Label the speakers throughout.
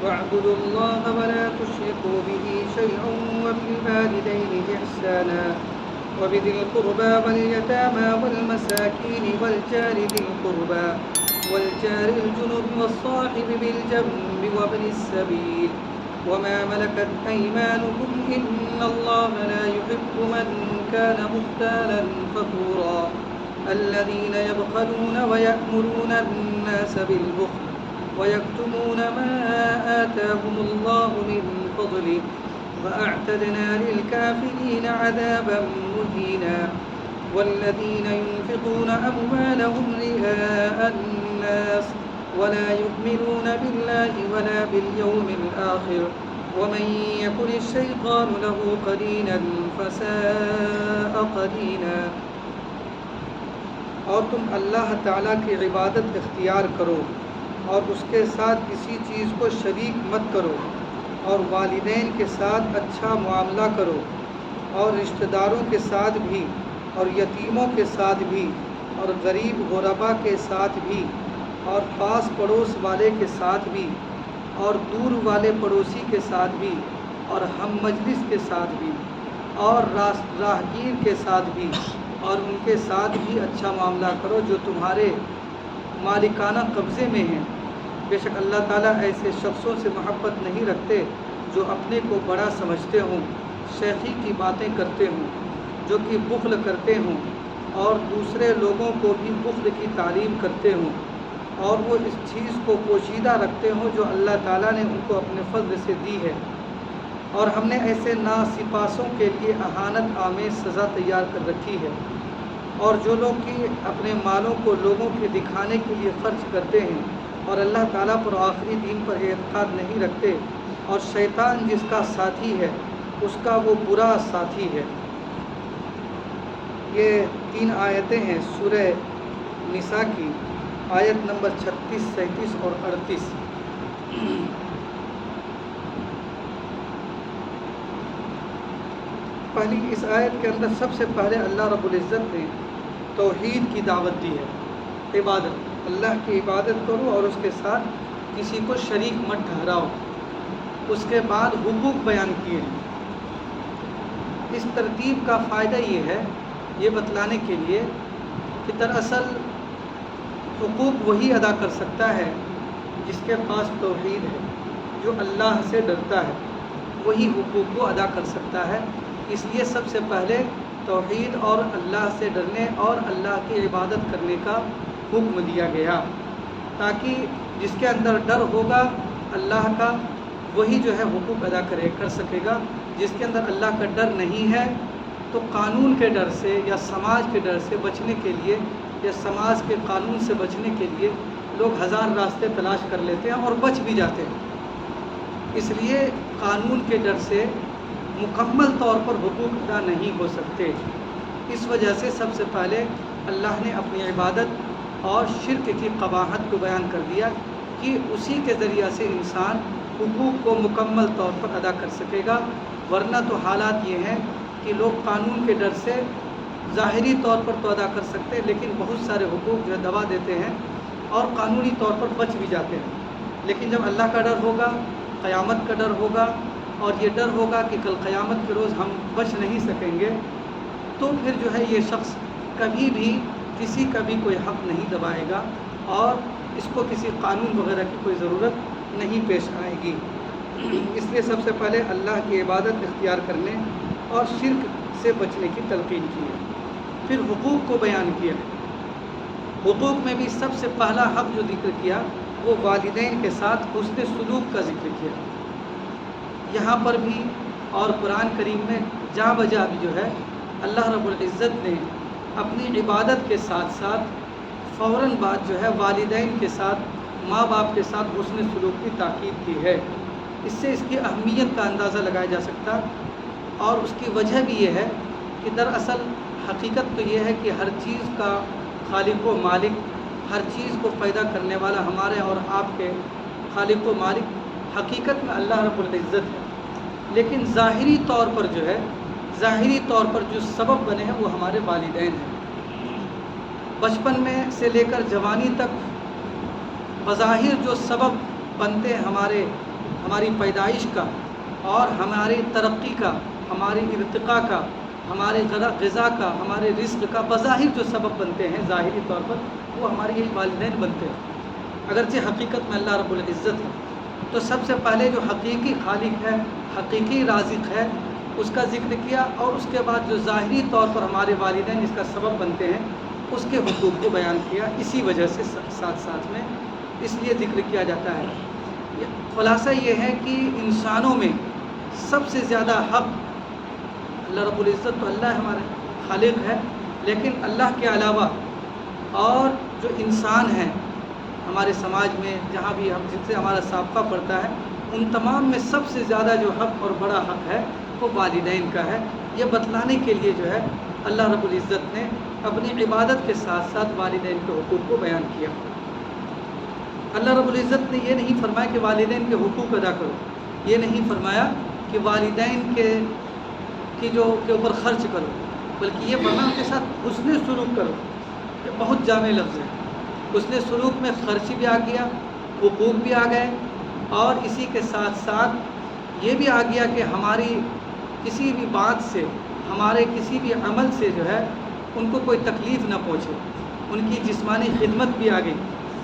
Speaker 1: واعبدوا الله ولا تشركوا به شيئا وبالوالدين إحسانا وبذي القربى واليتامى والمساكين والجار ذي القربى والجار الجنب والصاحب بالجنب وابن السبيل وما ملكت أيمانكم إن الله لا يحب من كان مختالا فخورا الذين يبخلون ويأمرون الناس بالبخل ويكتمون ما آتاهم الله من فضله وأعتدنا للكافرين عذابا مهينا والذين ينفقون أموالهم رئاء الناس ولا يؤمنون بالله ولا باليوم الآخر ومن يكن الشيطان له قرينا فساء قرينا اور تم اللہ تعالیٰ کی عبادت اختیار کرو اور اس کے ساتھ کسی چیز کو شریک مت کرو اور والدین کے ساتھ اچھا معاملہ کرو اور رشتہ داروں کے ساتھ بھی اور یتیموں کے ساتھ بھی اور غریب غربا کے ساتھ بھی اور پاس پڑوس والے کے ساتھ بھی اور دور والے پڑوسی کے ساتھ بھی اور ہم مجلس کے ساتھ بھی اور راہگیر کے ساتھ بھی اور ان کے ساتھ بھی اچھا معاملہ کرو جو تمہارے مالکانہ قبضے میں ہیں۔ بے شک اللہ تعالیٰ ایسے شخصوں سے محبت نہیں رکھتے جو اپنے کو بڑا سمجھتے ہوں، شیخی کی باتیں کرتے ہوں، جو کہ بخل کرتے ہوں اور دوسرے لوگوں کو بھی بخل کی تعلیم کرتے ہوں، اور وہ اس چیز کو پوشیدہ رکھتے ہوں جو اللہ تعالیٰ نے ان کو اپنے فضل سے دی ہے۔ اور ہم نے ایسے ناسپاسوں کے لیے اہانت آمیز سزا تیار کر رکھی ہے۔ اور جو لوگ کہ اپنے مالوں کو لوگوں کے دکھانے کے لیے خرچ کرتے ہیں اور اللہ تعالیٰ پر آخری دن پر اعتقاد نہیں رکھتے، اور شیطان جس کا ساتھی ہے اس کا وہ برا ساتھی ہے۔ یہ 3 آیتیں ہیں سورہ نساء کی، آیت نمبر 36، 37 اور 38۔ پہلی اس آیت کے اندر سب سے پہلے اللہ رب العزت نے توحید کی دعوت دی ہے، عبادت، اللہ کی عبادت کرو اور اس کے ساتھ کسی کو شریک مت ٹھہراؤ۔ اس کے بعد حقوق بیان کیے ہیں۔ اس ترتیب کا فائدہ یہ ہے، یہ بتلانے کے لیے کہ دراصل حقوق وہی ادا کر سکتا ہے جس کے پاس توحید ہے، جو اللہ سے ڈرتا ہے، وہی حقوق کو ادا کر سکتا ہے۔ اس لیے سب سے پہلے توحید اور اللہ سے ڈرنے اور اللہ کی عبادت کرنے کا حکم دیا گیا، تاکہ جس کے اندر ڈر ہوگا اللہ کا وہی جو ہے حقوق ادا کر سکے گا۔ جس کے اندر اللہ کا ڈر نہیں ہے تو قانون کے ڈر سے یا سماج کے ڈر سے بچنے کے لیے یا سماج کے قانون سے بچنے کے لیے لوگ ہزار راستے تلاش کر لیتے ہیں اور بچ بھی جاتے ہیں۔ اس لیے قانون کے ڈر سے مکمل طور پر حقوق ادا نہیں ہو سکتے۔ اس وجہ سے سب سے پہلے اللہ نے اپنی عبادت اور شرک کی قباحت کو بیان کر دیا کہ اسی کے ذریعہ سے انسان حقوق کو مکمل طور پر ادا کر سکے گا، ورنہ تو حالات یہ ہیں کہ لوگ قانون کے ڈر سے ظاہری طور پر تو ادا کر سکتے ہیں، لیکن بہت سارے حقوق جو ہے دبا دیتے ہیں اور قانونی طور پر بچ بھی جاتے ہیں۔ لیکن جب اللہ کا ڈر ہوگا، قیامت کا ڈر ہوگا، اور یہ ڈر ہوگا کہ کل قیامت کے روز ہم بچ نہیں سکیں گے، تو پھر جو ہے یہ شخص کبھی بھی کسی کا بھی کوئی حق نہیں دبائے گا اور اس کو کسی قانون وغیرہ کی کوئی ضرورت نہیں پیش آئے گی۔ اس لیے سب سے پہلے اللہ کی عبادت اختیار کرنے اور شرک سے بچنے کی تلقین کی ہے۔ پھر حقوق کو بیان کیا۔ حقوق میں بھی سب سے پہلا حق جو ذکر کیا وہ والدین کے ساتھ حسن سلوک کا ذکر کیا۔ یہاں پر بھی اور قرآن کریم میں جا بجا بھی جو ہے اللہ رب العزت نے اپنی عبادت کے ساتھ ساتھ فوراً بعد جو ہے والدین کے ساتھ، ماں باپ کے ساتھ حسن سلوک کی تاکید کی ہے۔ اس سے اس کی اہمیت کا اندازہ لگایا جا سکتا، اور اس کی وجہ بھی یہ ہے کہ دراصل حقیقت تو یہ ہے کہ ہر چیز کا خالق و مالک، ہر چیز کو پیدا کرنے والا ہمارے اور آپ کے خالق و مالک حقیقت میں اللہ رب العزت ہے، لیکن ظاہری طور پر جو ہے، ظاہری طور پر جو سبب بنے ہیں وہ ہمارے والدین ہیں۔ بچپن میں سے لے کر جوانی تک بظاہر جو سبب بنتے ہیں ہمارے ہماری پیدائش کا اور ہماری ترقی کا، ہماری ارتقاء کا، ہمارے غذا کا، ہمارے رزق کا بظاہر جو سبب بنتے ہیں ظاہری طور پر، وہ ہمارے یہی والدین بنتے ہیں، اگرچہ حقیقت میں اللہ رب العزت ہے۔ تو سب سے پہلے جو حقیقی خالق ہے، حقیقی رازق ہے، اس کا ذکر کیا، اور اس کے بعد جو ظاہری طور پر ہمارے والدین اس کا سبب بنتے ہیں اس کے حقوق کو بیان کیا۔ اسی وجہ سے ساتھ ساتھ میں اس لیے ذکر کیا جاتا ہے۔ خلاصہ یہ ہے کہ انسانوں میں سب سے زیادہ حق اللہ رب العزت، تو اللہ ہمارے خالق ہے، لیکن اللہ کے علاوہ اور جو انسان ہیں ہمارے سماج میں، جہاں بھی ہم جن سے ہمارا سابقہ پڑتا ہے، ان تمام میں سب سے زیادہ جو حق اور بڑا حق ہے وہ والدین کا ہے۔ یہ بتلانے کے لیے جو ہے اللہ رب العزت نے اپنی عبادت کے ساتھ ساتھ والدین کے حقوق کو بیان کیا۔ اللہ رب العزت نے یہ نہیں فرمایا کہ والدین کے حقوق ادا کرو، یہ نہیں فرمایا کہ والدین کے اوپر خرچ کرو، بلکہ یہ فرمایا ان کے ساتھ حسن سلوک کرو۔ یہ بہت جامع لفظ ہے۔ حسن سلوک میں خرچ بھی آ گیا، حقوق بھی آ گئے، اور اسی کے ساتھ ساتھ یہ بھی آ گیا کہ ہماری کسی بھی بات سے، ہمارے کسی بھی عمل سے جو ہے ان کو کوئی تکلیف نہ پہنچے۔ ان کی جسمانی خدمت بھی آ گئی،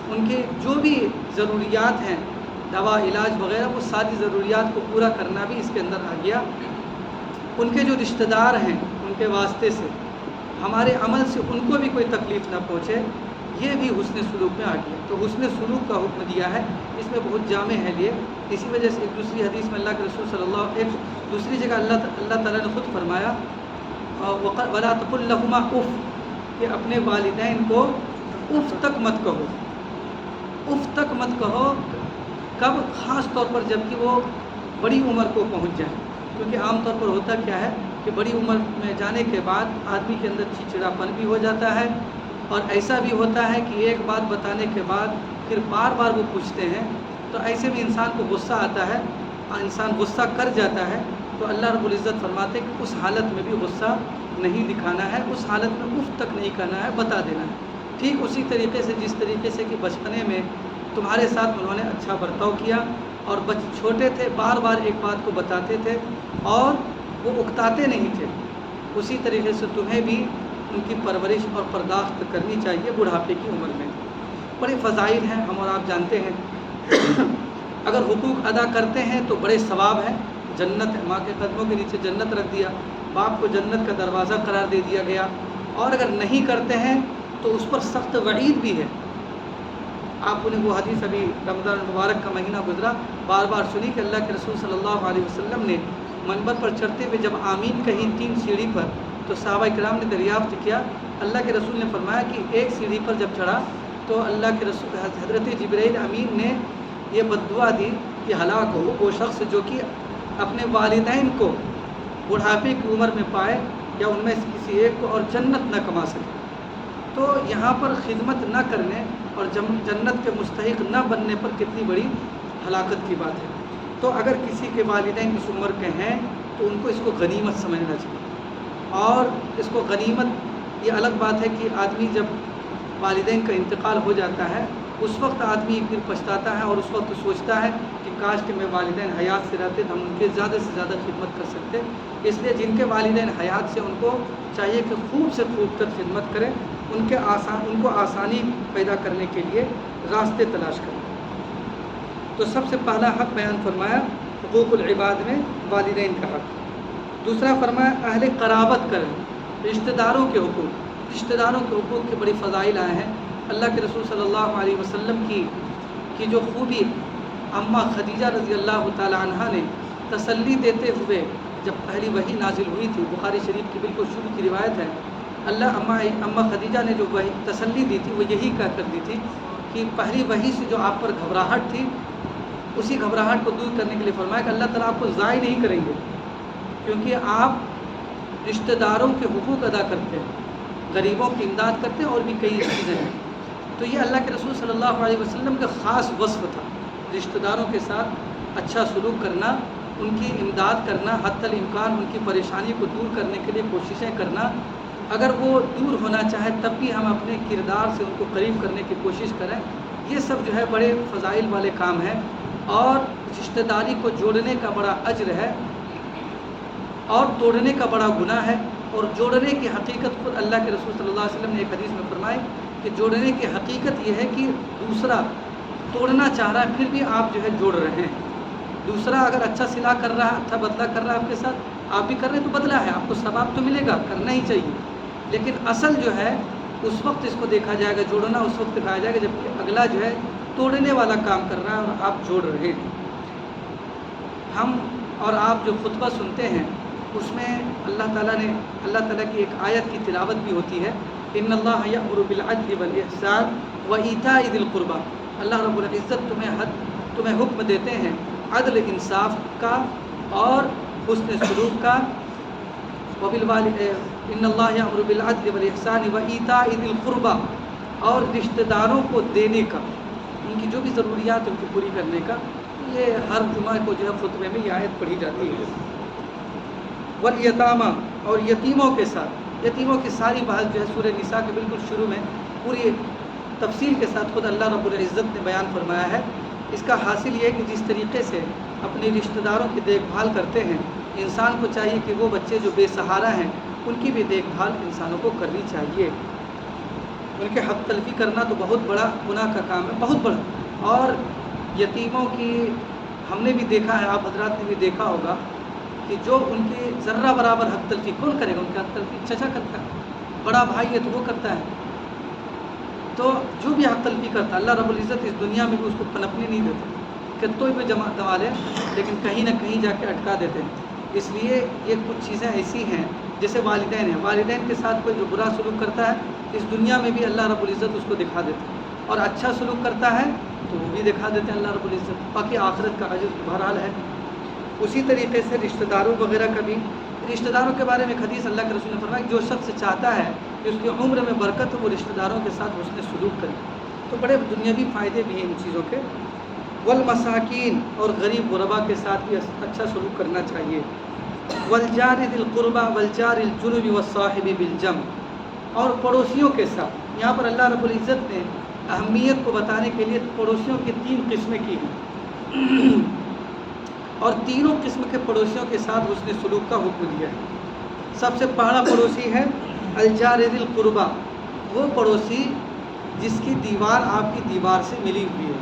Speaker 1: ان کے جو بھی ضروریات ہیں، دوا علاج وغیرہ، وہ ساری ضروریات کو پورا کرنا بھی اس کے اندر آ گیا۔ ان کے جو رشتہ دار ہیں ان کے واسطے سے ہمارے عمل سے ان کو بھی کوئی تکلیف نہ پہنچے، یہ بھی حسن سلوک میں آ گیا۔ تو حسن سلوک کا حکم دیا ہے، اس میں بہت جامع ہے یہ۔ اسی وجہ سے ایک دوسری حدیث میں اللہ کے رسول صلی اللہ علیہ وسلم، ایک دوسری جگہ اللہ تعالیٰ نے خود فرمایا وَلَا تَقُلْ لَهُمَا اُف، کہ اپنے والدین کو اف تک مت کہو۔ اف تک مت کہو کب؟ خاص طور پر جب کہ وہ بڑی عمر کو پہنچ جائیں، کیونکہ عام طور پر ہوتا کیا ہے کہ بڑی عمر میں جانے کے بعد آدمی کے اندر چڑچڑاپن بھی ہو جاتا ہے، اور ایسا بھی ہوتا ہے کہ ایک بات بتانے کے بعد پھر بار بار وہ پوچھتے ہیں، تو ایسے بھی انسان کو غصہ آتا ہے، انسان غصہ کر جاتا ہے۔ تو اللہ رب العزت فرماتے ہیں کہ اس حالت میں بھی غصہ نہیں دکھانا ہے، اس حالت میں اف تک نہیں کرنا ہے، بتا دینا ہے۔ ٹھیک اسی طریقے سے جس طریقے سے کہ بچپنے میں تمہارے ساتھ انہوں نے اچھا برتاؤ کیا، اور چھوٹے تھے، بار بار ایک بات کو بتاتے تھے اور وہ اکتاتے نہیں تھے، اسی طریقے سے تمہیں بھی ان کی پرورش اور پرداخت کرنی چاہیے بڑھاپے کی عمر میں۔ بڑے فضائل ہیں، ہم اور آپ جانتے ہیں۔ اگر حقوق ادا کرتے ہیں تو بڑے ثواب ہیں، جنت ہے، ماں کے قدموں کے نیچے جنت رکھ دیا، باپ کو جنت کا دروازہ قرار دے دیا گیا، اور اگر نہیں کرتے ہیں تو اس پر سخت وعید بھی ہے۔ آپ نے وہ حدیث ابھی رمضان المبارک کا مہینہ گزرا، بار بار سنی کہ اللہ کے رسول صلی اللہ علیہ وسلم نے منبر پر چڑھتے ہوئے جب آمین کہی 3 سیڑھی پر، تو صحابہ کرام نے دریافت کیا، اللہ کے رسول نے فرمایا کہ ایک سیڑھی پر جب چڑھا تو اللہ کے رسول حضرت جبرائیل امین نے یہ بد دعا دی کہ ہلاک ہو وہ شخص جو کہ اپنے والدین کو بڑھاپے کی عمر میں پائے، یا ان میں سے کسی ایک کو، اور جنت نہ کما سکے۔ تو یہاں پر خدمت نہ کرنے اور جنت کے مستحق نہ بننے پر کتنی بڑی ہلاکت کی بات ہے۔ تو اگر کسی کے والدین اس عمر کے ہیں تو ان کو اس کو غنیمت سمجھنا چاہیے، اور اس کو غنیمت، یہ الگ بات ہے کہ آدمی جب والدین کا انتقال ہو جاتا ہے اس وقت آدمی پھر پچھتاتا ہے، اور اس وقت سوچتا ہے کہ کاش کہ میں والدین حیات سے رہتے تو ہم ان کے زیادہ سے زیادہ خدمت کر سکتے۔ اس لیے جن کے والدین حیات سے ان کو چاہیے کہ خوب سے خوب تر خدمت کریں، ان کو آسانی پیدا کرنے کے لیے راستے تلاش کریں۔ تو سب سے پہلا حق بیان فرمایا حقوق العباد میں والدین کا حق۔ دوسرا فرمایا اہل قرابت کریں، رشتہ داروں کے حقوق۔ رشتہ داروں کے حقوق کے بڑی فضائل آئے ہیں۔ اللہ کے رسول صلی اللہ علیہ وسلم کی جو خوبی اماں خدیجہ رضی اللہ تعالی عنہا نے تسلی دیتے ہوئے جب پہلی وحی نازل ہوئی تھی، بخاری شریف کی بالکل شروع کی روایت ہے، اماں خدیجہ نے جو وحی تسلی دی تھی وہ یہی کہہ کر دی تھی کہ پہلی وحی سے جو آپ پر گھبراہٹ تھی، اسی گھبراہٹ کو دور کرنے کے لیے فرمایا کہ اللہ تعالیٰ آپ کو ضائع نہیں کریں گے، کیونکہ آپ رشتہ داروں کے حقوق ادا کرتے ہیں، غریبوں کی امداد کرتے ہیں، اور بھی کئی چیزیں ہیں۔ تو یہ اللہ کے رسول صلی اللہ علیہ وسلم کا خاص وصف تھا، رشتہ داروں کے ساتھ اچھا سلوک کرنا، ان کی امداد کرنا، حتی الامکان ان کی پریشانی کو دور کرنے کے لیے کوششیں کرنا۔ اگر وہ دور ہونا چاہے تب بھی ہم اپنے کردار سے ان کو قریب کرنے کی کوشش کریں۔ یہ سب جو ہے بڑے فضائل والے کام ہیں۔ اور رشتہ داری کو جوڑنے کا بڑا اجر ہے اور توڑنے کا بڑا گناہ ہے. اور جوڑنے کی حقیقت خود اللہ کے رسول صلی اللہ علیہ وسلم نے ایک حدیث میں فرمائی کہ جوڑنے کی حقیقت یہ ہے کہ دوسرا توڑنا چاہ رہا ہے پھر بھی آپ جو ہے جوڑ رہے ہیں. دوسرا اگر اچھا صلہ کر رہا ہے, اچھا بدلہ کر رہا ہے آپ کے ساتھ, آپ بھی کر رہے ہیں تو بدلہ ہے, آپ کو ثواب تو ملے گا, کرنا ہی چاہیے. لیکن اصل جو ہے اس وقت اس کو دیکھا جائے گا, جوڑنا اس وقت دکھایا جائے گا جب کہ اگلا جو ہے توڑنے والا کام کر رہا ہے اور آپ جوڑ رہے ہیں. ہم اور آپ جو خطبہ سنتے ہیں اس میں اللہ تعالیٰ کی ایک آیت کی تلاوت بھی ہوتی ہے. ان اللہ یأمر بالعدل والاحسان وایتاء ذی القربى. اللہ رب العزت تمہیں حکم دیتے ہیں عدل انصاف کا اور حسن سلوک کا. ان اللہ یأمر بالعدل والاحسان وایتاء ذی القربى, اور رشتہ داروں کو دینے کا, ان کی جو بھی ضروریات ان کو پوری کرنے کا. یہ ہر جمعہ کو جو ہے خطبے میں یہ آیت پڑھی جاتی ہے. والیتامى, اور یتیموں کے ساتھ, یتیموں کی ساری بات جو ہے سورہ نساء کے بالکل شروع میں پوری تفصیل کے ساتھ خود اللہ رب العزت نے بیان فرمایا ہے. اس کا حاصل یہ ہے کہ جس طریقے سے اپنے رشتہ داروں کی دیکھ بھال کرتے ہیں, انسان کو چاہیے کہ وہ بچے جو بے سہارا ہیں ان کی بھی دیکھ بھال انسانوں کو کرنی چاہیے. ان کے حق تلفی کرنا تو بہت بڑا گناہ کا کام ہے, بہت بڑا. اور یتیموں کی ہم نے بھی دیکھا ہے, آپ حضرات نے بھی دیکھا ہوگا کہ جو ان کی ذرہ برابر حق تلفی کون کرے گا, ان کا حق تلفی چچا کرتا ہے, بڑا بھائی ہے تو وہ کرتا ہے. تو جو بھی حق تلفی کرتا ہے اللہ رب العزت اس دنیا میں بھی اس کو پنپنے نہیں دیتے کہ تو بھی دما لیں, لیکن کہیں نہ کہیں جا کے اٹکا دیتے ہیں. اس لیے یہ کچھ چیزیں ایسی ہیں جیسے والدین ہیں, والدین کے ساتھ کوئی جو برا سلوک کرتا ہے اس دنیا میں بھی اللہ رب العزت اس کو دکھا دیتے ہیں, اور اچھا سلوک کرتا ہے تو وہ بھی دکھا دیتے ہیں اللہ رب العزت, باقی آخرت کا اجر بہرحال ہے. اسی طریقے سے رشتہ داروں وغیرہ کا بھی, رشتہ داروں کے بارے میں ایک حدیث اللہ کے رسول نے فرمایا کہ جو شخص چاہتا ہے کہ اس کی عمر میں برکت ہو وہ رشتہ داروں کے ساتھ حسن سلوک کرے. تو بڑے دنیاوی فائدے بھی ہیں ان چیزوں کے. والمساکین, اور غریب غربا کے ساتھ بھی اچھا سلوک کرنا چاہیے. والجار ذی القربى والجار الجنب والصاحب بالجنب, اور پڑوسیوں کے ساتھ. یہاں پر اللہ رب العزت نے اہمیت کو بتانے کے لیے پڑوسیوں کی 3 قسمیں کی ہیں, اور تینوں قسم کے پڑوسیوں کے ساتھ حسن سلوک کا حکم دیا ہے. سب سے پہلا پڑوسی ہے الجار ذی القربى, وہ پڑوسی جس کی دیوار آپ کی دیوار سے ملی ہوئی ہے.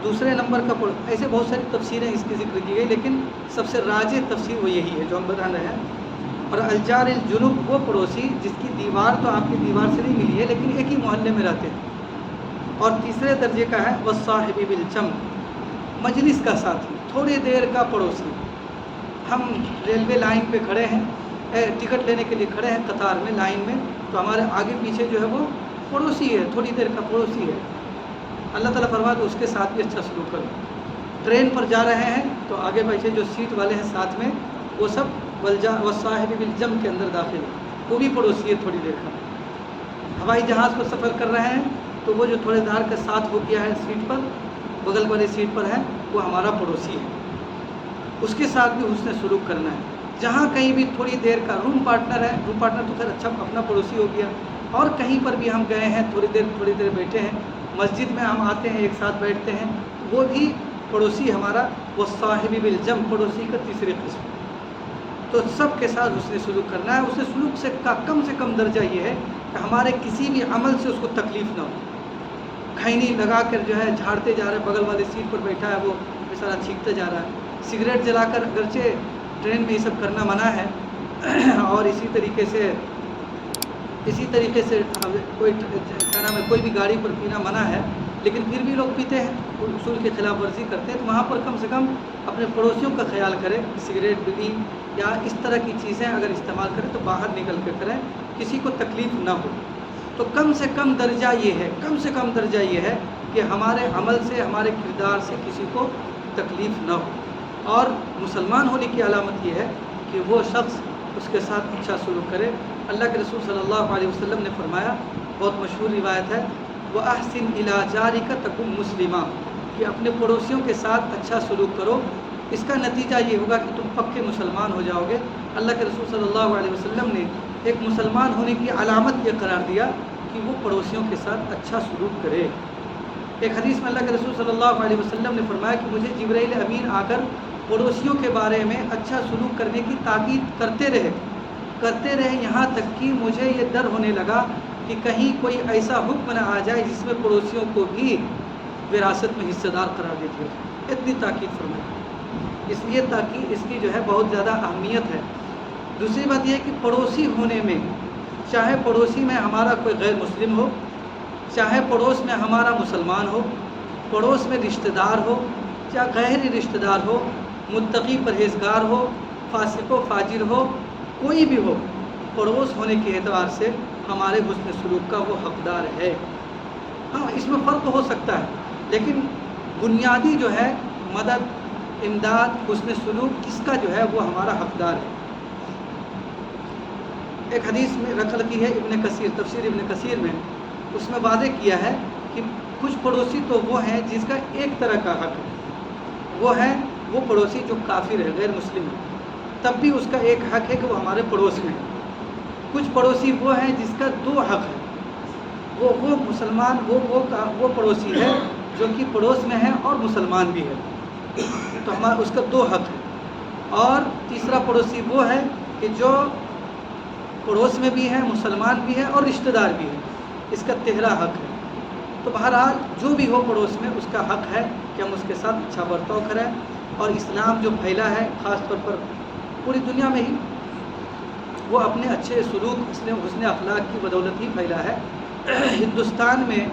Speaker 1: دوسرے نمبر کا ایسے بہت ساری تفسیریں اس کی ذکر کی گئی, لیکن سب سے راجح تفسیر وہ یہی ہے جو ہم بتا رہے ہیں. اور الجار الجنوب, وہ پڑوسی جس کی دیوار تو آپ کی دیوار سے نہیں ملی ہے لیکن ایک ہی محلے میں رہتے ہیں. اور تیسرے درجے کا ہے والصاحب بالجنب, مجلس کا ساتھی, تھوڑی دیر کا پڑوسی. ہم ریلوے لائن پہ کھڑے ہیں, ٹکٹ لینے کے لیے کھڑے ہیں قطار میں, لائن میں, تو ہمارے آگے پیچھے جو ہے وہ پڑوسی ہے, تھوڑی دیر کا پڑوسی ہے. اللہ تعالیٰ فرماتا ہے اس کے ساتھ بھی اچھا سلوک کرو. ٹرین پر جا رہے ہیں تو آگے پیچھے جو سیٹ والے ہیں ساتھ میں وہ سب والصاحب بالجنب کے اندر داخل ہے, وہ بھی پڑوسی ہے تھوڑی دیر کا. ہوائی جہاز پر سفر کر رہے ہیں تو وہ جو تھوڑے دار کے ساتھ ہو گیا ہے سیٹ پر, بغل والی سیٹ پر ہے, وہ ہمارا پڑوسی ہے. اس کے ساتھ بھی حسن سلوک کرنا ہے. جہاں کہیں بھی تھوڑی دیر کا روم پارٹنر ہے, روم پارٹنر تو خیر اچھا اپنا پڑوسی ہو گیا, اور کہیں پر بھی ہم گئے ہیں تھوڑی دیر بیٹھے ہیں, مسجد میں ہم آتے ہیں ایک ساتھ بیٹھتے ہیں, وہ بھی پڑوسی ہمارا. وہ صاحب بالجنب, پڑوسی کا تیسری قسم. تو سب کے ساتھ حسن سلوک کرنا ہے. حسن سلوک سے کم درجہ یہ ہے کہ ہمارے کسی بھی عمل سے اس کو تکلیف نہ ہو. کھینی لگا کر جو ہے جھاڑتے جا رہے ہیں, بغل والے سیٹ پر بیٹھا ہے وہ بیچارہ چھینکتا جا رہا ہے. سگریٹ جلا کر, اگرچہ ٹرین میں یہ سب کرنا منع ہے, اور اسی طریقے سے کوئی بھی گاڑی پر پینا منع ہے, لیکن پھر بھی لوگ پیتے ہیں, اصول کی خلاف ورزی کرتے ہیں. تو وہاں پر کم سے کم اپنے پڑوسیوں کا خیال کریں. سگریٹ, بڑی یا اس طرح کی چیزیں اگر استعمال کریں تو باہر نکل کے کریں, کسی کو تکلیف نہ ہو. تو کم سے کم درجہ یہ ہے کہ ہمارے عمل سے, ہمارے کردار سے کسی کو تکلیف نہ ہو. اور مسلمان ہونے کی علامت یہ ہے کہ وہ شخص اس کے ساتھ اچھا سلوک کرے. اللہ کے رسول صلی اللہ علیہ وسلم نے فرمایا, بہت مشہور روایت ہے, وَأَحْسِنْ إِلَىٰ جَارِكَ تَكُنْ مُسْلِمًا, کہ اپنے پڑوسیوں کے ساتھ اچھا سلوک کرو. اس کا نتیجہ یہ ہوگا کہ تم پکے مسلمان ہو جاؤ گے. اللہ کے رسول صلی اللہ علیہ وسلم نے ایک مسلمان ہونے کی علامت یہ قرار دیا کہ وہ پڑوسیوں کے ساتھ اچھا سلوک کرے. ایک حدیث میں اللہ کے رسول صلی اللہ علیہ وسلم نے فرمایا کہ مجھے جبرائیل امین آ کر پڑوسیوں کے بارے میں اچھا سلوک کرنے کی تاکید کرتے رہے یہاں تک کہ مجھے یہ ڈر ہونے لگا کہ کہیں کوئی ایسا حکم نہ آ جائے جس میں پڑوسیوں کو بھی وراثت میں حصہ دار قرار دے دیا جائے۔ اتنی تاکید فرمائی، اس لیے تاکہ اس کی جو ہے بہت زیادہ اہمیت ہے۔ دوسری بات یہ ہے کہ پڑوسی ہونے میں، چاہے پڑوسی میں ہمارا کوئی غیر مسلم ہو، چاہے پڑوس میں ہمارا مسلمان ہو، پڑوس میں رشتہ دار ہو، چاہے غیر رشتہ دار ہو، متقی پرہیزگار ہو، فاسق و فاجر ہو، کوئی بھی ہو، پڑوس ہونے کے اعتبار سے ہمارے حسن سلوک کا وہ حقدار ہے۔ ہاں، اس میں فرق ہو سکتا ہے، لیکن بنیادی جو ہے مدد، امداد، حسن سلوک، اس کا جو ہے وہ ہمارا حقدار ہے۔ ایک حدیث میں رکھ لکی ہے ابن کثیر، تفسیر ابن کثیر میں، اس میں واضح کیا ہے کہ کچھ پڑوسی تو وہ ہیں جس کا ایک طرح کا حق ہے، وہ ہے وہ پڑوسی جو کافر ہے، غیر مسلم ہے، تب بھی اس کا ایک حق ہے کہ وہ ہمارے پڑوس میں ہے۔ کچھ پڑوسی وہ ہیں جس کا دو حق ہے، وہ مسلمان، وہ پڑوسی ہے جو کہ پڑوس میں ہے اور مسلمان بھی ہے، تو ہمارا اس کا دو حق ہے۔ اور تیسرا پڑوسی وہ ہے کہ جو پڑوس میں بھی ہے، مسلمان بھی ہے اور رشتہ دار بھی ہے، اس کا تیسرا حق ہے۔ تو بہرحال جو بھی ہو پڑوس میں، اس کا حق ہے کہ ہم اس کے ساتھ اچھا برتاؤ کریں۔ اور اسلام جو پھیلا ہے خاص طور پر پوری دنیا میں ہی، وہ اپنے اچھے سلوک، حسن اخلاق کی بدولت ہی پھیلا ہے۔ ہندوستان میں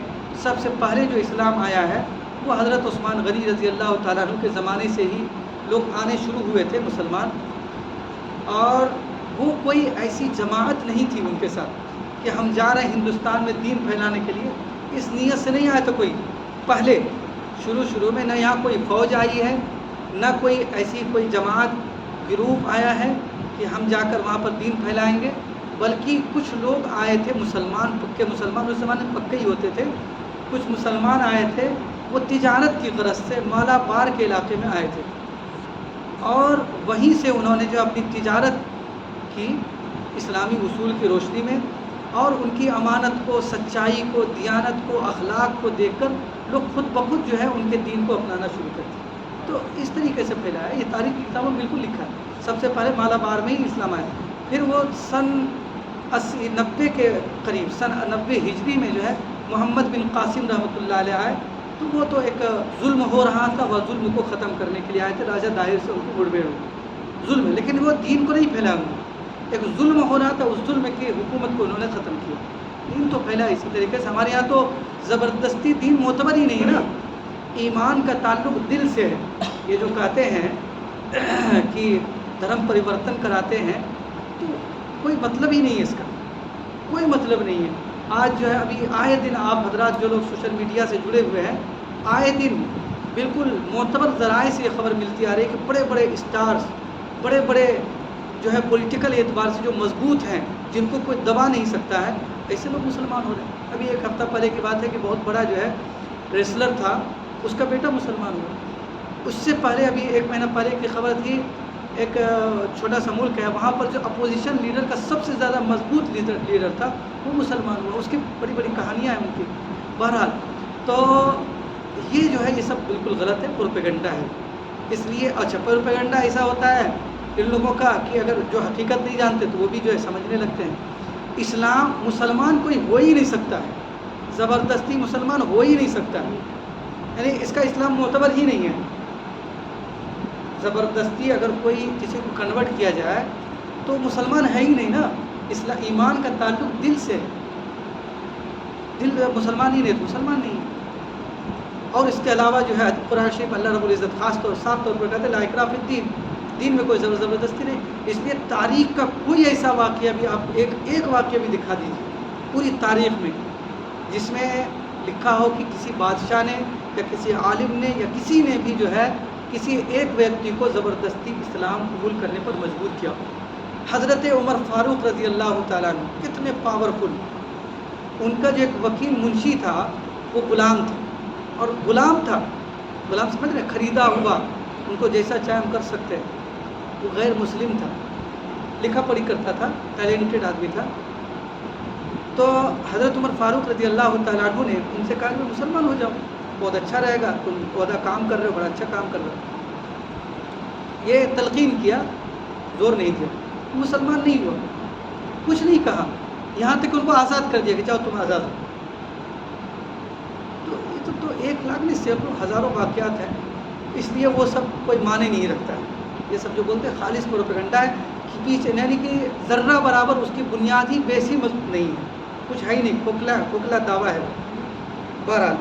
Speaker 1: سب سے پہلے جو اسلام آیا ہے وہ حضرت عثمان غنی رضی اللہ تعالیٰ عنہ کے زمانے سے ہی لوگ آنے شروع ہوئے تھے مسلمان، اور وہ کوئی ایسی جماعت نہیں تھی ان کے ساتھ کہ ہم جا رہے ہیں ہندوستان میں دین پھیلانے کے لیے، اس نیت سے نہیں آیا تھا کوئی۔ پہلے شروع میں نہ یہاں کوئی فوج آئی ہے، نہ کوئی جماعت، گروپ آیا ہے کہ ہم جا کر وہاں پر دین پھیلائیں گے، بلکہ کچھ لوگ آئے تھے مسلمان، پکے مسلمان، اس زمانے میں پکے ہی ہوتے تھے، کچھ مسلمان آئے تھے، وہ تجارت کی غرض سے مالابار کے علاقے میں آئے تھے، اور وہیں سے انہوں نے جو اپنی تجارت کی اسلامی اصول کی روشنی میں، اور ان کی امانت کو، سچائی کو، دیانت کو، اخلاق کو دیکھ کر لوگ خود بخود جو ہے ان کے دین کو اپنانا شروع کرتے ہیں۔ تو اس طریقے سے پھیلا ہے، یہ تاریخ کی کتابوں میں بالکل لکھا ہے۔ سب سے پہلے مالابار میں ہی اسلام آیا، پھر وہ سن 90 کے قریب، سن 90 ہجری میں جو ہے محمد بن قاسم رحمۃ اللہ علیہ آئے، تو وہ تو ایک ظلم ہو رہا تھا، وہ ظلم کو ختم کرنے کے لیے آئے تھے، راجہ داہر سے ان کو مڑبیڑ ہوئی ظلم ہے، لیکن وہ دین کو نہیں پھیلایا، انہوں نے ایک ظلم ہو رہا تھا، اس ظلم کی حکومت کو انہوں نے ختم کیا، دین تو پھیلا اسی طریقے سے۔ ہمارے یہاں تو زبردستی دین معتبر ہی نہیں ہے نا، ایمان کا تعلق دل سے ہے۔ یہ جو کہتے ہیں کہ دھرم پریورتن کراتے ہیں، تو کوئی مطلب ہی نہیں ہے، اس کا کوئی مطلب نہیں ہے۔ آج جو ہے ابھی آئے دن آپ حضرات جو لوگ سوشل میڈیا سے جڑے ہوئے ہیں، آئے دن بالکل معتبر ذرائع سے یہ خبر ملتی آ رہی ہے کہ بڑے بڑے اسٹارز، بڑے بڑے جو ہے پولیٹیکل اعتبار سے جو مضبوط ہیں، جن کو کوئی دبا نہیں سکتا ہے، ایسے لوگ مسلمان ہو رہے ہیں۔ ابھی ایک ہفتہ پہلے کی بات ہے کہ بہت بڑا جو ہے ریسلر تھا، اس کا بیٹا مسلمان ہوا۔ اس سے پہلے ابھی 1 مہینہ پہلے کی خبر تھی، ایک چھوٹا سا ملک ہے، وہاں پر جو اپوزیشن لیڈر کا سب سے زیادہ مضبوط لیڈر تھا، وہ مسلمان ہوا۔ اس کی بڑی بڑی کہانیاں ہیں ان کی۔ بہرحال تو یہ جو ہے یہ سب بالکل غلط ہے، پروپیگنڈا ہے۔ اس لیے اچھا پروپیگنڈا ایسا ہوتا ہے ان لوگوں کا کہ اگر جو حقیقت نہیں جانتے تو وہ بھی جو ہے سمجھنے لگتے ہیں۔ اسلام مسلمان کوئی ہو ہی نہیں سکتا ہے، زبردستی مسلمان ہو ہی نہیں سکتا ہے، یعنی اس کا اسلام معتبر ہی نہیں ہے۔ زبردستی اگر کوئی کسی کو کنورٹ کیا جائے تو مسلمان ہے ہی نہیں نا۔ ایمان کا تعلق دل سے ہے، دل مسلمان ہی نہیں تو مسلمان نہیں ہے۔ اور اس کے علاوہ جو ہے قرآن شریف اللہ رب العزت خاص طور صاف طور پر کہتے ہیں لا اکراہ فی الدین، دین میں کوئی زبردستی نہیں۔ اس لیے تاریخ کا کوئی ایسا واقعہ بھی آپ ایک واقعہ بھی دکھا دیجیے پوری تاریخ میں جس میں لکھا ہو کہ کسی بادشاہ نے یا کسی عالم نے یا کسی نے بھی جو ہے کسی ایک ویکتی کو زبردستی اسلام قبول کرنے پر مجبور کیا۔ حضرت عمر فاروق رضی اللہ تعالیٰ عنہ کتنے پاورفل، ان کا جو ایک وکیل منشی تھا وہ غلام تھا، اور غلام سمجھ رہے، خریدا ہوا، ان کو جیسا چاہے ہم کر سکتے ہیں۔ وہ غیر مسلم تھا، لکھا پڑھی کرتا تھا، ٹیلنٹڈ آدمی تھا۔ تو حضرت عمر فاروق رضی اللہ تعالیٰ عنہ نے ان سے کہا کہ مسلمان ہو جاؤ، بہت اچھا رہے گا، تم عہدہ کام کر رہے ہو، بڑا اچھا کام کر رہے ہو. یہ تلقین کیا، زور نہیں دیا. مسلمان نہیں ہوا، کچھ نہیں کہا، یہاں تک ان کو آزاد کر دیا کہ جاؤ تم آزاد ہو. تو یہ تو 1 لاکھ نہیں، سینکڑوں ہزاروں واقعات ہیں. اس لیے وہ سب کوئی معنی نہیں رکھتا ہے. یہ سب جو بولتے ہیں خالص پروپیگنڈا ہے کہ پیچھے یعنی کہ ذرہ برابر اس کی بنیاد ہی بیس ہی مضبوط نہیں ہے، کچھ ہے ہی نہیں، کھوکھلا دعویٰ ہے. بہرحال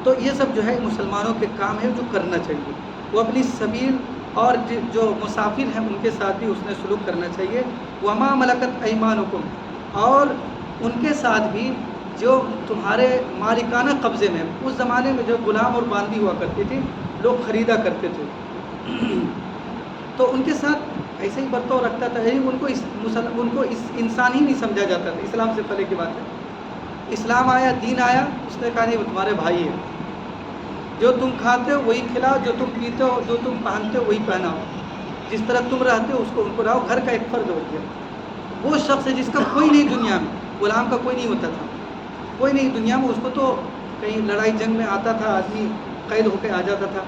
Speaker 1: تو یہ سب جو ہے مسلمانوں کے کام ہے جو کرنا چاہیے. وہ اپنی سبیل اور جو مسافر ہیں ان کے ساتھ بھی اس نے سلوک کرنا چاہیے. وما ملکت ایمانکم، اور ان کے ساتھ بھی جو تمہارے مالکانہ قبضے میں، اس زمانے میں جو غلام اور باندی ہوا کرتے تھے، لوگ خریدا کرتے تھے، تو ان کے ساتھ ایسے ہی برتاؤ رکھتا تھا. ان کو انسان ہی نہیں سمجھا جاتا تھا. اسلام سے پہلے کی بات ہے. اسلام آیا، دین آیا، اس نے کہا نہیں وہ تمہارے بھائی ہیں، جو تم کھاتے ہو وہی کھلاؤ، جو تم پیتے ہو، جو تم پہنتے ہو وہی پہناؤ، جس طرح تم رہتے ہو اس کو ان کو رہو. گھر کا ایک فرد ہو گیا. وہ شخص ہے جس کا کوئی نہیں دنیا میں، غلام کا کوئی نہیں ہوتا تھا، کوئی نہیں دنیا میں. اس کو تو کہیں لڑائی جنگ میں آتا تھا، آدمی قید ہو کے آ جاتا تھا،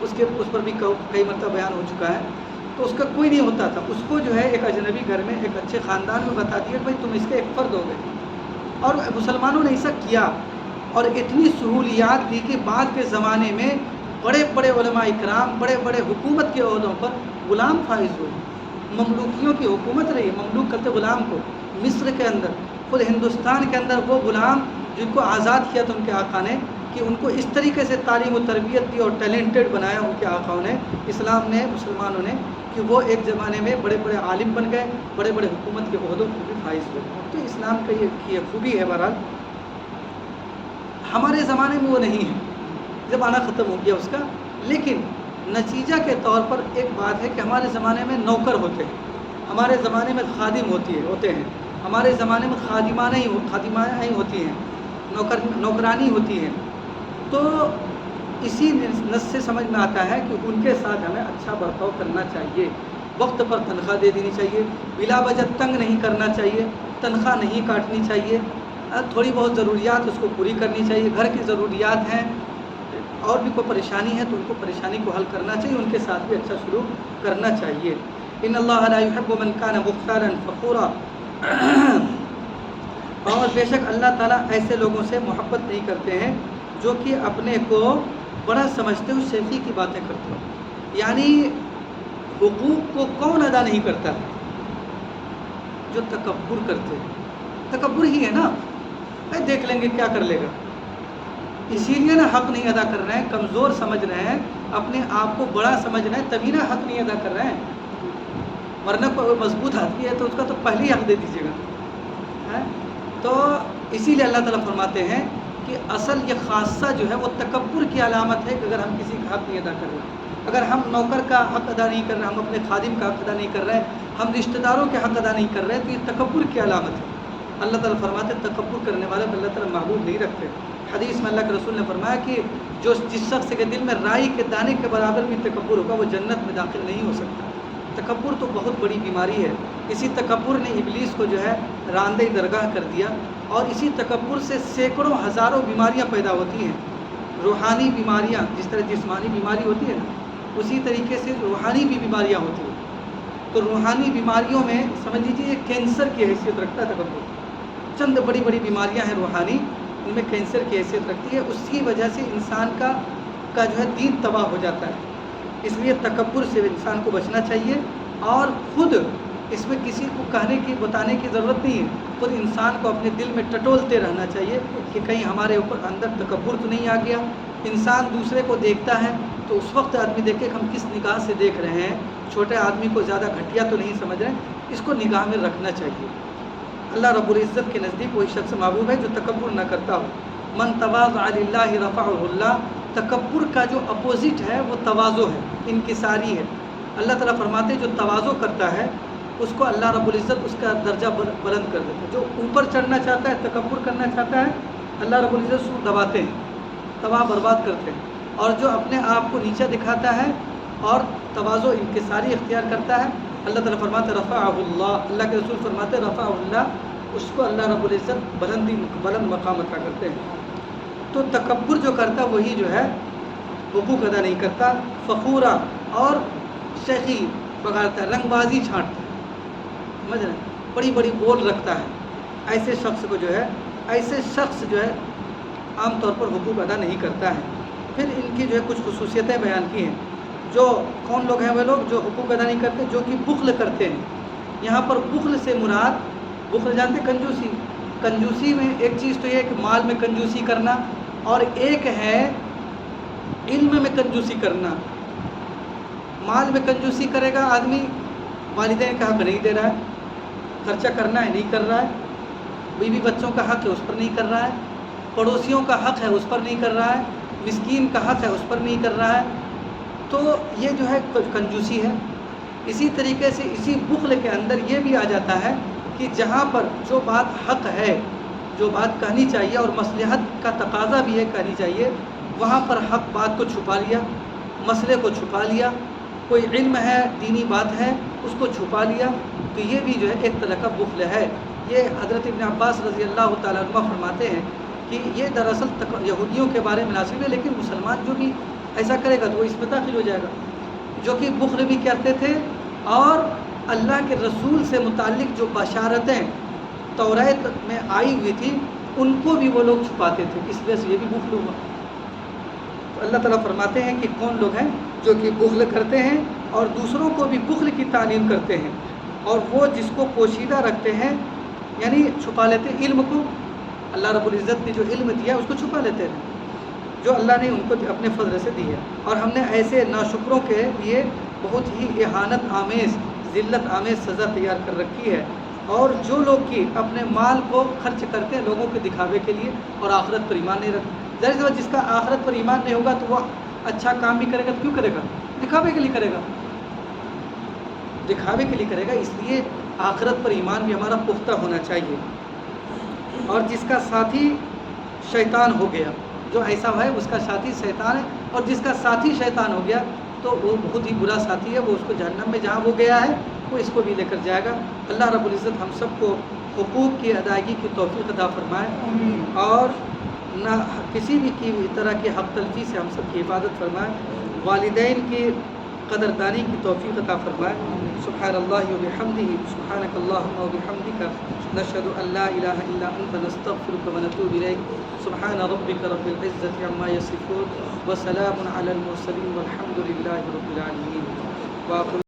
Speaker 1: اس پر بھی کئی مرتبہ بیان ہو چکا ہے. تو اس کا کوئی نہیں ہوتا تھا. اس کو جو ہے ایک اجنبی گھر میں ایک اچھے خاندان میں بتا دیا کہ بھائی تم اس کے ایک فرد ہو گئے. اور مسلمانوں نے ایسا کیا اور اتنی سہولیات دی کہ بعد کے زمانے میں بڑے بڑے علماء اکرام بڑے بڑے حکومت کے عہدوں پر غلام فائز ہوئے. مملوکیوں کی حکومت رہی، مملوک کرتے غلام کو. مصر کے اندر، خود ہندوستان کے اندر وہ غلام جن کو آزاد کیا تھا ان کے آقا نے، کہ ان کو اس طریقے سے تعلیم و تربیت دی اور ٹیلنٹڈ بنایا ان کے آقاؤں نے، اسلام نے، مسلمانوں نے، کہ وہ ایک زمانے میں بڑے بڑے عالم بن گئے، بڑے بڑے حکومت کے عہدوں کو بھی فائز ہوئے. تو اسلام کا یہ خوبی ہے. بہرحال ہمارے زمانے میں وہ نہیں ہے، زمانہ ختم ہو گیا اس کا. لیکن نتیجہ کے طور پر ایک بات ہے کہ ہمارے زمانے میں نوکر ہوتے ہیں، ہمارے زمانے میں خادم ہوتے ہیں، ہمارے زمانے میں خادمانہ ہی ہوتی ہیں، نوکرانی ہوتی ہے. تو اسی نس سے سمجھ میں آتا ہے کہ ان کے ساتھ ہمیں اچھا برتاؤ کرنا چاہیے، وقت پر تنخواہ دے دینی چاہیے، بلا وجہ تنگ نہیں کرنا چاہیے، تنخواہ نہیں کاٹنی چاہیے، تھوڑی بہت ضروریات اس کو پوری کرنی چاہیے. گھر کی ضروریات ہیں اور بھی کوئی پریشانی ہے تو ان کو پریشانی کو حل کرنا چاہیے، ان کے ساتھ بھی اچھا سلوک کرنا چاہیے. ان اللہ لا يحب من كان مختالا فخورا، اور بے شک اللہ تعالیٰ ایسے لوگوں سے محبت نہیں کرتے ہیں جو کہ اپنے کو بڑا سمجھتے ہو، شیخی کی باتیں کرتے ہو. یعنی حقوق کو کون ادا نہیں کرتا؟ جو تکبر کرتے ہیں. تکبر ہی ہے نا، دیکھ لیں گے کیا کر لے گا. اسی لیے نا حق نہیں ادا کر رہے ہیں، کمزور سمجھ رہے ہیں، اپنے آپ کو بڑا سمجھ رہے ہیں، تبھی نا حق نہیں ادا کر رہے ہیں. ورنہ کوئی مضبوط آدمی ہے تو اس کا تو پہلے ہی حق دے دیجیے گا. تو اسی لیے اللہ تعالیٰ فرماتے ہیں کہ اصل یہ خاصہ جو ہے وہ تکبر کی علامت ہے کہ اگر ہم کسی کا حق نہیں ادا کر رہے ہیں، اگر ہم نوکر کا حق ادا نہیں کر رہے ہیں، ہم اپنے خادم کا حق ادا نہیں کر رہے ہیں، ہم رشتہ داروں کے حق ادا نہیں کر رہے ہیں، تو یہ تکبر کی علامت ہے. اللہ تعالیٰ فرماتے ہیں تکبر کرنے والے کو اللہ تعالیٰ محبوب نہیں رکھتے. حدیث میں اللہ کے رسول نے فرمایا کہ جس شخص کے دل میں رائی کے دانے کے برابر بھی تکبر ہوگا وہ جنت میں داخل نہیں ہو سکتا. تکبر تو بہت بڑی بیماری ہے. اسی تکبر نے ابلیس کو جو ہے راندہ درگاہ کر دیا، اور اسی تکبر سے سینکڑوں ہزاروں بیماریاں پیدا ہوتی ہیں. روحانی بیماریاں، جس طرح جسمانی بیماری ہوتی ہے نا، اسی طریقے سے روحانی بھی بیماریاں ہوتی ہیں. تو روحانی بیماریوں میں سمجھ لیجیے کینسر کی حیثیت رکھتا ہے تکبر. چند بڑی بڑی بیماریاں ہیں روحانی، ان میں کینسر کی حیثیت رکھتی ہے. اس کی وجہ سے انسان کا جو ہے دین تباہ ہو جاتا ہے. اس لیے تکبر سے انسان کو بچنا چاہیے، اور خود اس میں کسی کو کہنے کی بتانے کی ضرورت نہیں ہے. خود انسان کو اپنے دل میں ٹٹولتے رہنا چاہیے کہ کہیں ہمارے اوپر اندر تکبر تو نہیں آ گیا. انسان دوسرے کو دیکھتا ہے تو اس وقت آدمی دیکھے کہ ہم کس نگاہ سے دیکھ رہے ہیں، چھوٹے آدمی کو زیادہ گھٹیا تو نہیں سمجھ رہے ہیں، اس کو نگاہ میں رکھنا چاہیے. اللہ رب العزت کے نزدیک وہی شخص محبوب ہے جو تکبر نہ کرتا ہو. من تواضع للہ رفعہ اللہ، تکبر کا جو اپوزٹ ہے وہ تواضع ہے، انکساری ہے. اللہ تعالیٰ فرماتے ہیں جو تواضع کرتا ہے اس کو اللہ رب العزت اس کا درجہ بلند کر دیتا ہے. جو اوپر چڑھنا چاہتا ہے، تکبر کرنا چاہتا ہے، اللہ رب العزت اس کو دباتے ہیں، تباہ برباد کرتے ہیں. اور جو اپنے آپ کو نیچا دکھاتا ہے اور تواضع انکساری اختیار کرتا ہے، اللہ تعالیٰ فرماتے رفعہ اللہ، اللہ کے رسول فرماتے رفعہ اللہ، اس کو اللہ رب العزت بلند مقام عطا کرتے ہیں. تو تکبر جو کرتا وہی جو ہے حقوق ادا نہیں کرتا، فخورا اور شیخی بگاڑتا ہے، رنگ بازی چھانٹتا ہے، سمجھ رہے ہیں، بڑی بڑی بول رکھتا ہے، ایسے شخص کو جو ہے، ایسے شخص جو ہے عام طور پر حقوق ادا نہیں کرتا ہے۔ پھر ان کی جو ہے کچھ خصوصیتیں بیان کی ہیں۔ جو کون لوگ ہیں؟ وہ لوگ جو حقوق ادا نہیں کرتے، جو کہ بخل کرتے ہیں۔ یہاں پر بخل سے مراد، بخل جانتے کنجوسی، کنجوسی میں ایک چیز تو یہ ہے کہ مال میں کنجوسی کرنا، اور ایک ہے علم میں کنجوسی کرنا۔ مال میں کنجوسی کرے گا آدمی، والدین کا حق نہیں دے رہا ہے، خرچہ کرنا ہے نہیں کر رہا ہے، بیوی بچوں کا حق ہے اس پر نہیں کر رہا ہے، پڑوسیوں کا حق ہے اس پر نہیں کر رہا ہے، مسکین کا حق ہے اس پر نہیں کر رہا ہے، تو یہ جو ہے کنجوسی ہے۔ اسی طریقے سے اسی بخل کے اندر یہ بھی آ جاتا ہے کہ جہاں پر جو بات حق ہے، جو بات کہنی چاہیے اور مصلحت کا تقاضا بھی ہے کہنی چاہیے، وہاں پر حق بات کو چھپا لیا، مسئلے کو چھپا لیا، کوئی علم ہے دینی بات ہے اس کو چھپا لیا، تو یہ بھی جو ہے ایک طرح کا بخل ہے۔ یہ حضرت ابن عباس رضی اللہ تعالیٰ عنہ فرماتے ہیں کہ یہ دراصل یہودیوں کے بارے میں نازل ہے، لیکن مسلمان جو بھی ایسا کرے گا تو وہ اس میں داخل ہو جائے گا، جو کہ بخل بھی کرتے تھے، اور اللہ کے رسول سے متعلق جو بشارتیں توریت میں آئی ہوئی تھی ان کو بھی وہ لوگ چھپاتے تھے، اس وجہ سے یہ بھی بخل ہوا۔ تو اللہ تعالیٰ فرماتے ہیں کہ کون لوگ ہیں جو کہ بخل کرتے ہیں اور دوسروں کو بھی بخل کی تعلیم کرتے ہیں، اور وہ جس کو پوشیدہ رکھتے ہیں، یعنی چھپا لیتے ہیں علم کو، اللہ رب العزت نے جو علم دیا اس کو چھپا لیتے ہیں جو اللہ نے ان کو اپنے فضل سے دی ہے۔ اور ہم نے ایسے ناشکروں کے لیے بہت ہی اہانت آمیز، ذلت آمیز سزا تیار کر رکھی ہے۔ اور جو لوگ کی اپنے مال کو خرچ کرتے ہیں لوگوں کے دکھاوے کے لیے اور آخرت پر ایمان نہیں رکھتے، ظاہر سی بات جس کا آخرت پر ایمان نہیں ہوگا تو وہ اچھا کام بھی کرے گا تو کیوں کرے گا؟ دکھاوے کے لیے کرے گا، دکھاوے کے لیے کرے گا۔ اس لیے آخرت پر ایمان بھی ہمارا پختہ ہونا چاہیے۔ اور جس کا ساتھی شیطان ہو گیا، جو ایسا ہے اس کا ساتھی شیطان ہے، اور جس کا ساتھی شیطان ہو گیا تو وہ بہت ہی برا ساتھی ہے، وہ اس کو جہنم میں جہاں وہ گیا ہے وہ اس کو بھی لے کر جائے گا۔ اللہ رب العزت ہم سب کو حقوق کی ادائیگی کی توفیق عطا فرمائے، اور نہ کسی بھی طرح کی حق تلفی سے ہم سب کی حفاظت فرمائے، والدین کی قدردانی کی توفیق عطا فرمائے۔ سبحان اللہ و بحمدہ، سبحانک اللہم و بحمدک، نشہد ان لا الہ الا انت، نستغفرک و نتوب الیک۔ سبحان ربک رب العزۃ عما یصفون، وسلام علی المرسلین، والحمد للہ رب العالمین۔